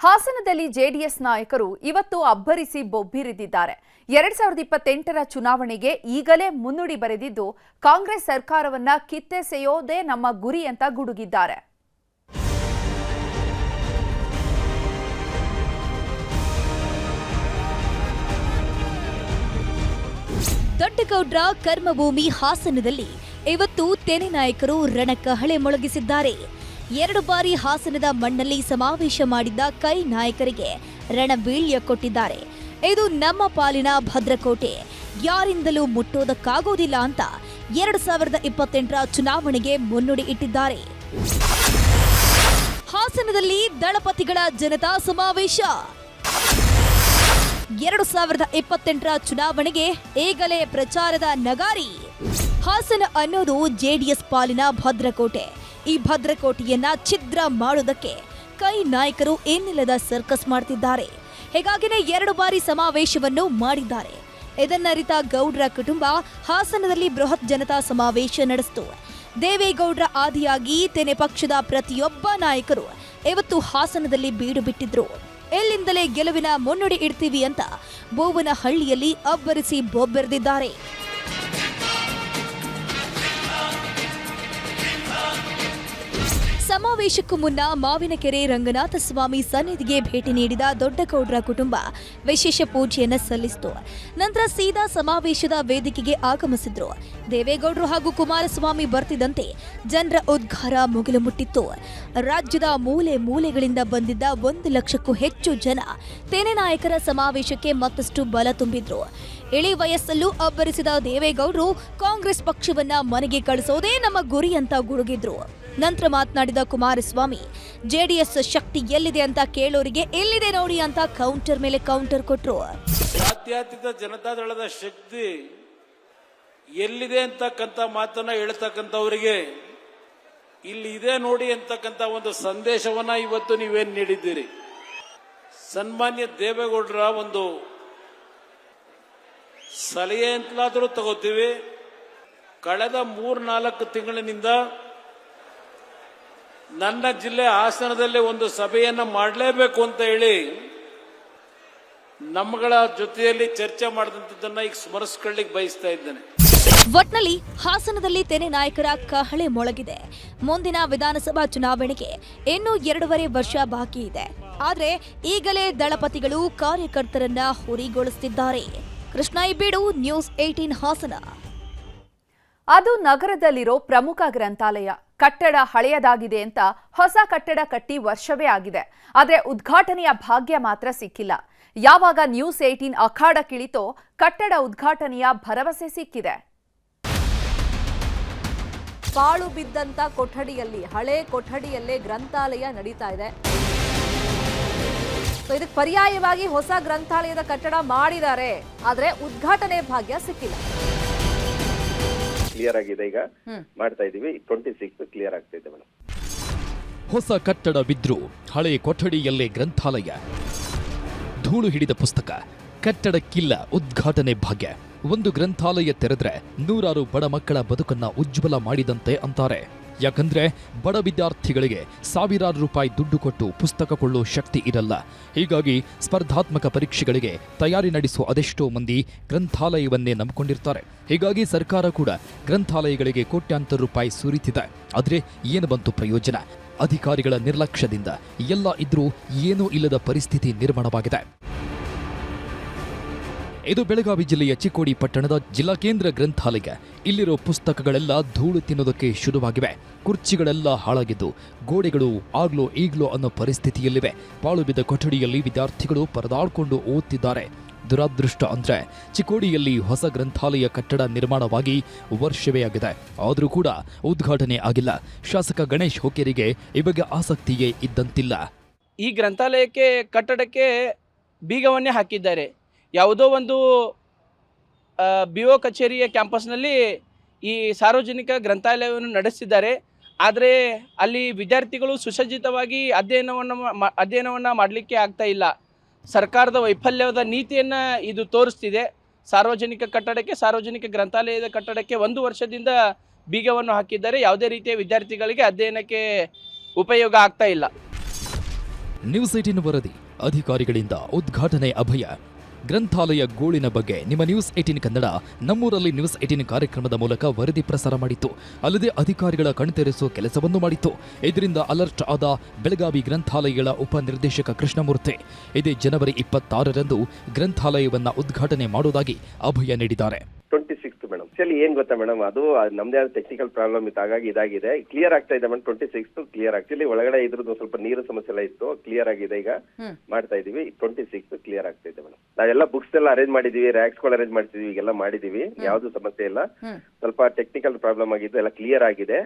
ಹಾಸನದಲ್ಲಿ ಜೆಡಿಎಸ್ ನಾಯಕರು ಇವತ್ತು ಅಬ್ಬರಿಸಿ ಬೊಬ್ಬಿರಿದಿದ್ದಾರೆ. 2028ರ ಚುನಾವಣೆಗೆ ಈಗಲೇ ಮುನ್ನುಡಿ ಬರೆದಿದ್ದು ಕಾಂಗ್ರೆಸ್ ಸರ್ಕಾರವನ್ನ ಕಿತ್ತೆಸೆಯೋದೇ ನಮ್ಮ ಗುರಿ ಅಂತ ಗುಡುಗಿದ್ದಾರೆ. ದೊಡ್ಡಗೌಡ್ರ ಕರ್ಮಭೂಮಿ ಹಾಸನದಲ್ಲಿ ಇವತ್ತು ತೆನೆ ನಾಯಕರು ರಣಕಹಳೆ ಮೊಳಗಿಸಿದ್ದಾರೆ. 2 ಬಾರಿ ಹಾಸನದ ಮಣ್ಣಲ್ಲಿ ಸಮಾವೇಶ ಮಾಡಿದ್ದ ಕೈ ನಾಯಕರಿಗೆ ರಣವೀಳ್ಯ ಕೊಟ್ಟಿದ್ದಾರೆ. ಇದು ನಮ್ಮ ಪಾಲಿನ ಭದ್ರಕೋಟೆ, ಯಾರಿಂದಲೂ ಮುಟ್ಟೋದಕ್ಕಾಗೋದಿಲ್ಲ ಅಂತ 2028ರ ಚುನಾವಣೆಗೆ ಮುನ್ನುಡಿ ಇಟ್ಟಿದ್ದಾರೆ. ಹಾಸನದಲ್ಲಿ ದಳಪತಿಗಳ ಜನತಾ ಸಮಾವೇಶ. 2028ರ ಚುನಾವಣೆಗೆ ಈಗಲೇ ಪ್ರಚಾರದ ನಗಾರಿ. ಹಾಸನ ಅನ್ನೋದು ಜೆಡಿಎಸ್ ಪಾಲಿನ ಭದ್ರಕೋಟೆ. ಈ ಭದ್ರಕೋಟೆಯನ್ನ ಛಿದ್ರ ಮಾಡೋದಕ್ಕೆ ಕೈ ನಾಯಕರು ಏನಿಲ್ಲದ ಸರ್ಕಸ್ ಮಾಡ್ತಿದ್ದಾರೆ. ಹೀಗಾಗಿನೇ 2 ಬಾರಿ ಸಮಾವೇಶವನ್ನು ಮಾಡಿದ್ದಾರೆ. ಇದನ್ನರಿತ ಗೌಡ್ರ ಕುಟುಂಬ ಹಾಸನದಲ್ಲಿ ಬೃಹತ್ ಜನತಾ ಸಮಾವೇಶ ನಡೆಸಿತು. ದೇವೇಗೌಡ್ರ ಆದಿಯಾಗಿ ತೆನೆ ಪಕ್ಷದ ಪ್ರತಿಯೊಬ್ಬ ನಾಯಕರು ಇವತ್ತು ಹಾಸನದಲ್ಲಿ ಬೀಡು ಬಿಟ್ಟಿದ್ರು. ಎಲ್ಲಿಂದಲೇ ಗೆಲುವಿನ ಮುನ್ನುಡಿ ಇಡ್ತೀವಿ ಅಂತ ಬೋವನಹಳ್ಳಿಯಲ್ಲಿ ಅಬ್ಬರಿಸಿ ಬೊಬ್ಬೆರೆದಿದ್ದಾರೆ. ಸಮಾವೇಶಕ್ಕೂ ಮುನ್ನ ಮಾವಿನಕೆರೆ ರಂಗನಾಥ ಸ್ವಾಮಿ ಸನ್ನಿಧಿಗೆ ಭೇಟಿ ನೀಡಿದ ದೊಡ್ಡಗೌಡ್ರ ಕುಟುಂಬ ವಿಶೇಷ ಪೂಜೆಯನ್ನು ಸಲ್ಲಿಸಿತು. ನಂತರ ಸೀದಾ ಸಮಾವೇಶದ ವೇದಿಕೆಗೆ ಆಗಮಿಸಿದ್ರು. ದೇವೇಗೌಡರು ಹಾಗೂ ಕುಮಾರಸ್ವಾಮಿ ಬರ್ತಿದ್ದಂತೆ ಜನರ ಉದ್ಗಾರ ಮುಗಿಲು ಮುಟ್ಟಿತ್ತು. ರಾಜ್ಯದ ಮೂಲೆ ಮೂಲೆಗಳಿಂದ ಬಂದಿದ್ದ 1 ಲಕ್ಷಕ್ಕೂ ಹೆಚ್ಚು ಜನ ತೆನೆ ನಾಯಕರ ಸಮಾವೇಶಕ್ಕೆ ಮತ್ತಷ್ಟು ಬಲ ತುಂಬಿದ್ರು. ಇಳಿ ವಯಸ್ಸಲ್ಲೂ ಅಬ್ಬರಿಸಿದ ದೇವೇಗೌಡರು ಕಾಂಗ್ರೆಸ್ ಪಕ್ಷವನ್ನ ಮನೆಗೆ ಕಳಿಸೋದೇ ನಮ್ಮ ಗುರಿ ಅಂತ ಗುಡುಗಿದ್ರು. ನಂತರ ಮಾತನಾಡಿದ ಕುಮಾರಸ್ವಾಮಿ, ಜೆಡಿಎಸ್ ಶಕ್ತಿ ಎಲ್ಲಿದೆ ಅಂತ ಕೇಳೋರಿಗೆ ಎಲ್ಲಿದೆ ನೋಡಿ ಅಂತ ಕೌಂಟರ್ ಮೇಲೆ ಕೌಂಟರ್ ಕೊಟ್ರು. ಜಾತ್ಯತೀತ ಜನತಾದಳದ ಶಕ್ತಿ ಎಲ್ಲಿದೆ ಅಂತಕ್ಕಂಥ ಮಾತನ್ನ ಹೇಳ್ತಕ್ಕಂಥವರಿಗೆ ಇಲ್ಲಿ ಇದೆ ನೋಡಿ ಅಂತಕ್ಕಂಥ ಒಂದು ಸಂದೇಶವನ್ನ ಇವತ್ತು ನೀವೇನು ನೀಡಿದ್ದೀರಿ. ಸನ್ಮಾನ್ಯ ದೇವೇಗೌಡರ ಒಂದು ಸಲಹೆ ಅಂತಲಾದರೂ ತಗೋತೀವಿ. ಕಳೆದ 3-4 ತಿಂಗಳಿನಿಂದ ನನ್ನ ಜಿಲ್ಲೆ ಹಾಸನದಲ್ಲಿ ಒಂದು ಸಭೆಯನ್ನ ಮಾಡಲೇಬೇಕು ಅಂತ ಹೇಳಿ ನಮ್ಮಗಳ ಜೊತೆಯಲ್ಲಿ ಚರ್ಚೆ ಮಾಡಿದಂಥದ್ದನ್ನ ಈಗ ಸ್ಮರಿಸ್ಕೊಳ್ಳಿಕ್ಕೆ ಬಯಸ್ತಾ ಇದ್ದೇನೆ. ಒಟ್ನಲ್ಲಿ ಹಾಸನದಲ್ಲಿ ತೆನೆ ನಾಯಕರ ಕಹಳೆ ಮೊಳಗಿದೆ. ಮುಂದಿನ ವಿಧಾನಸಭಾ ಚುನಾವಣೆಗೆ ಇನ್ನೂ 2.5 ವರ್ಷ ಬಾಕಿ ಇದೆ. ಆದ್ರೆ ಈಗಲೇ ದಳಪತಿಗಳು ಕಾರ್ಯಕರ್ತರನ್ನ ಹುರಿಗೊಳಿಸುತ್ತಿದ್ದಾರೆ. ಕೃಷ್ಣ ಬೀಡು, ನ್ಯೂಸ್ 18 ಹಾಸನ. ಅದು ನಗರದಲ್ಲಿರೋ ಪ್ರಮುಖ ಗ್ರಂಥಾಲಯ. ಕಟ್ಟಡ ಹಳೆಯದಾಗಿದೆ ಅಂತ ಹೊಸ ಕಟ್ಟಡ ಕಟ್ಟಿ ವರ್ಷವೇ ಆಗಿದೆ. ಆದರೆ ಉದ್ಘಾಟನೆಯ ಭಾಗ್ಯ ಮಾತ್ರ ಸಿಕ್ಕಿಲ್ಲ. ಯಾವಾಗ ನ್ಯೂಸ್ 18 ಅಖಾಡಕ್ಕಿಳಿತೋ ಕಟ್ಟಡ ಉದ್ಘಾಟನೆಯ ಭರವಸೆ ಸಿಕ್ಕಿದೆ. ಪಾಳು ಬಿದ್ದಂತ ಕೊಠಡಿಯಲ್ಲಿ, ಹಳೆ ಕೊಠಡಿಯಲ್ಲೇ ಗ್ರಂಥಾಲಯ ನಡೀತಾ ಇದೆ. ಇದಕ್ಕೆ ಪರ್ಯಾಯವಾಗಿ ಹೊಸ ಗ್ರಂಥಾಲಯದ ಕಟ್ಟಡ ಮಾಡಿದ್ದಾರೆ. ಆದ್ರೆ ಉದ್ಘಾಟನೆ ಭಾಗ್ಯ ಸಿಕ್ಕಿಲ್ಲ. ಕ್ಲಿಯರ್ ಆಗಿದೆ, ಈಗ ಮಾಡ್ತಾ ಇದೀವಿ. 26 ಕ್ಲಿಯರ್ ಆಗ್ತಾ ಇದೆ ಮೇಡಮ್. ಹೊಸ ಕಟ್ಟಡ ಬಿದ್ರು ಹಳೆ ಕೊಠಡಿಯಲ್ಲೇ ಗ್ರಂಥಾಲಯ. ಧೂಳು ಹಿಡಿದ ಪುಸ್ತಕ, ಕಟ್ಟಡಕ್ಕಿಲ್ಲ ಉದ್ಘಾಟನೆ ಭಾಗ್ಯ. ಒಂದು ಗ್ರಂಥಾಲಯ ತೆರೆದ್ರೆ 100 ಬಡ ಮಕ್ಕಳ ಬದುಕನ್ನ ಉಜ್ವಲ ಮಾಡಿದಂತೆ ಅಂತಾರೆ. ಯಾಕಂದ್ರೆ ಬಡ ವಿದ್ಯಾರ್ಥಿಗಳಿಗೆ ಸಾವಿರಾರು ರೂಪಾಯಿ ದುಡ್ಡು ಕೊಟ್ಟು ಪುಸ್ತಕ ಕೊಳ್ಳೋ ಶಕ್ತಿ ಇರಲ್ಲ. ಹೀಗಾಗಿ ಸ್ಪರ್ಧಾತ್ಮಕ ಪರೀಕ್ಷೆಗಳಿಗೆ ತಯಾರಿ ನಡೆಸುವ ಅದೆಷ್ಟೋ ಮಂದಿ ಗ್ರಂಥಾಲಯವನ್ನೇ ನಂಬಿಕೊಂಡಿರ್ತಾರೆ. ಹೀಗಾಗಿ ಸರ್ಕಾರ ಕೂಡ ಗ್ರಂಥಾಲಯಗಳಿಗೆ ಕೋಟ್ಯಾಂತರ ರೂಪಾಯಿ ಸುರಿತಿದೆ. ಆದ್ರೆ ಏನು ಬಂತು ಪ್ರಯೋಜನ? ಅಧಿಕಾರಿಗಳ ನಿರ್ಲಕ್ಷ್ಯದಿಂದ ಎಲ್ಲ ಇದ್ರೂ ಏನೂ ಇಲ್ಲದ ಪರಿಸ್ಥಿತಿ ನಿರ್ಮಾಣವಾಗಿದೆ. ಇದು ಬೆಳಗಾವಿ ಜಿಲ್ಲೆಯ ಚಿಕ್ಕೋಡಿ ಪಟ್ಟಣದ ಜಿಲ್ಲಾ ಕೇಂದ್ರ ಗ್ರಂಥಾಲಯ. ಇಲ್ಲಿರೋ ಪುಸ್ತಕಗಳೆಲ್ಲ ಧೂಳು ತಿನ್ನೋದಕ್ಕೆ ಶುರುವಾಗಿವೆ. ಕುರ್ಚಿಗಳೆಲ್ಲ ಹಾಳಾಗಿದ್ದು ಗೋಡೆಗಳು ಆಗ್ಲೋ ಈಗ್ಲೋ ಅನ್ನೋ ಪರಿಸ್ಥಿತಿಯಲ್ಲಿವೆ. ಪಾಳು ಬಿದ್ದ ಕೊಠಡಿಯಲ್ಲಿ ವಿದ್ಯಾರ್ಥಿಗಳು ಪರದಾಡ್ಕೊಂಡು ಓದ್ತಿದ್ದಾರೆ. ದುರಾದೃಷ್ಟ ಅಂದ್ರೆ ಚಿಕ್ಕೋಡಿಯಲ್ಲಿ ಹೊಸ ಗ್ರಂಥಾಲಯ ಕಟ್ಟಡ ನಿರ್ಮಾಣವಾಗಿ ವರ್ಷವೇ ಆಗಿದೆ. ಆದರೂ ಕೂಡ ಉದ್ಘಾಟನೆ ಆಗಿಲ್ಲ. ಶಾಸಕ ಗಣೇಶ್ ಹೊಕೇರಿಗೆ ಈ ಬಗ್ಗೆ ಆಸಕ್ತಿಯೇ ಇದ್ದಂತಿಲ್ಲ. ಈ ಗ್ರಂಥಾಲಯಕ್ಕೆ ಕಟ್ಟಡಕ್ಕೆ ಬೀಗವನ್ನೇ ಹಾಕಿದ್ದಾರೆ. ಯಾವುದೋ ಒಂದು BO ಕಚೇರಿಯ ಕ್ಯಾಂಪಸ್ನಲ್ಲಿ ಈ ಸಾರ್ವಜನಿಕ ಗ್ರಂಥಾಲಯವನ್ನು ನಡೆಸಿದ್ದಾರೆ. ಆದರೆ ಅಲ್ಲಿ ವಿದ್ಯಾರ್ಥಿಗಳು ಸುಸಜ್ಜಿತವಾಗಿ ಅಧ್ಯಯನವನ್ನು ಮಾಡಲಿಕ್ಕೆ ಆಗ್ತಾ ಇಲ್ಲ. ಸರ್ಕಾರದ ವೈಫಲ್ಯದ ನೀತಿಯನ್ನು ಇದು ತೋರಿಸ್ತಿದೆ. ಸಾರ್ವಜನಿಕ ಕಟ್ಟಡಕ್ಕೆ, ಸಾರ್ವಜನಿಕ ಗ್ರಂಥಾಲಯದ ಕಟ್ಟಡಕ್ಕೆ 1 ವರ್ಷದಿಂದ ಬೀಗವನ್ನು ಹಾಕಿದ್ದಾರೆ. ಯಾವುದೇ ರೀತಿಯ ವಿದ್ಯಾರ್ಥಿಗಳಿಗೆ ಅಧ್ಯಯನಕ್ಕೆ ಉಪಯೋಗ ಆಗ್ತಾ ಇಲ್ಲ. ನ್ಯೂಸ್ 18 ವರದಿ ಅಧಿಕಾರಿಗಳಿಂದ ಉದ್ಘಾಟನೆ ಅಭಯ. ಗ್ರಂಥಾಲಯ ಗೋಳಿನ ಬಗ್ಗೆ ನಿಮ್ಮ ನ್ಯೂಸ್ 18 ಕನ್ನಡ ನಮ್ಮೂರಲ್ಲಿ ನ್ಯೂಸ್ 18 ಕಾರ್ಯಕ್ರಮದ ಮೂಲಕ ವರದಿ ಪ್ರಸಾರ ಮಾಡಿತ್ತು. ಅಲ್ಲದೆ ಅಧಿಕಾರಿಗಳ ಕಣ್ತೆರೆಸುವ ಕೆಲಸವನ್ನು ಮಾಡಿತ್ತು. ಇದರಿಂದ ಅಲರ್ಟ್ ಆದ ಬೆಳಗಾವಿ ಗ್ರಂಥಾಲಯಗಳ ಉಪನಿರ್ದೇಶಕ ಕೃಷ್ಣಮೂರ್ತಿ ಇದೇ ಜನವರಿ 26ರಂದು ಗ್ರಂಥಾಲಯವನ್ನ ಉದ್ಘಾಟನೆ ಮಾಡುವುದಾಗಿ ಅಭಯ ನೀಡಿದ್ದಾರೆ. 26th madam. ಆಕ್ಚುಲಿ ಏನ್ ಗೊತ್ತಾ ಮೇಡಮ್, ಅದು ನಮ್ದೇ ಆದ ಟೆಕ್ನಿಕಲ್ ಪ್ರಾಬ್ಲಮ್ ಇತ್ತು, ಹಾಗಾಗಿ ಇದಾಗಿದೆ. ಕ್ಲಿಯರ್ ಆಗ್ತಾ ಇದೆ ಮೇಡಮ್. 26th clear. ಆಕ್ಚುಲಿ ಒಳಗಡೆ ಇದ್ರದ್ದು ಸ್ವಲ್ಪ ನೀರು ಸಮಸ್ಯೆ ಎಲ್ಲ ಇತ್ತು, ಕ್ಲಿಯರ್ ಆಗಿದೆ. ಈಗ ಮಾಡ್ತಾ ಇದೀವಿ. 26th ಕ್ಲಿಯರ್ ಆಗ್ತಾ ಇದೆ ಮೇಡಮ್. ನಾವೆಲ್ಲ ಬುಕ್ಸ್ ಎಲ್ಲ ಅರೇಂಜ್ ಮಾಡಿದೀವಿ, ರ್ಯಾಕ್ಸ್ ಗಳು ಅರೇಂಜ್ ಮಾಡ್ತಿದೀವಿ, ಈಗೆಲ್ಲ ಮಾಡಿದೀವಿ. ಯಾವ್ದು ಸಮಸ್ಯೆ ಇಲ್ಲ. ಸ್ವಲ್ಪ ಟೆಕ್ನಿಕಲ್ ಪ್ರಾಬ್ಲಮ್ ಆಗಿದ್ದು ಎಲ್ಲ ಕ್ಲಿಯರ್ ಆಗಿದೆ.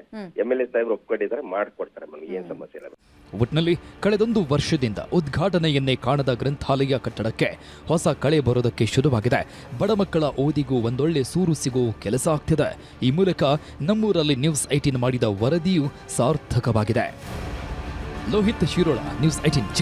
MLA ಸಾಹೇಬ್ರು ಒಪ್ಕೊಂಡಿದ್ದಾರೆ, ಮಾಡ್ಕೊಡ್ತಾರೆ ಮೇಡಮ್. ಏನ್ ಸಮಸ್ಯೆ ಇಲ್ಲ. ಒಟ್ನಲ್ಲಿ ಕಳೆದೊಂದು ವರ್ಷದಿಂದ ಉದ್ಘಾಟನೆಯನ್ನೇ ಕಾಣದ ಗ್ರಂಥಾಲಯ ಕಟ್ಟಡಕ್ಕೆ ಹೊಸ ಕಳೆ ಬರೋದಕ್ಕೆ ಶುರುವಾಗಿದೆ. ಬಡ ಮಕ್ಕಳ ಓದಿಗೂ ಒಂದೊಳ್ಳೆ ಸೂರು ಸಿಗೋ ಕೆಲಸ ಆಗ್ತಿದೆ. ಈ ಮೂಲಕ ನಮ್ಮೂರಲ್ಲಿ ನ್ಯೂಸ್ 18 ಮಾಡಿದ ವರದಿಯು ಸಾರ್ಥಕವಾಗಿದೆ. ಲೋಹಿತ್ ಶಿರೋಳ, ನ್ಯೂಸ್ 18.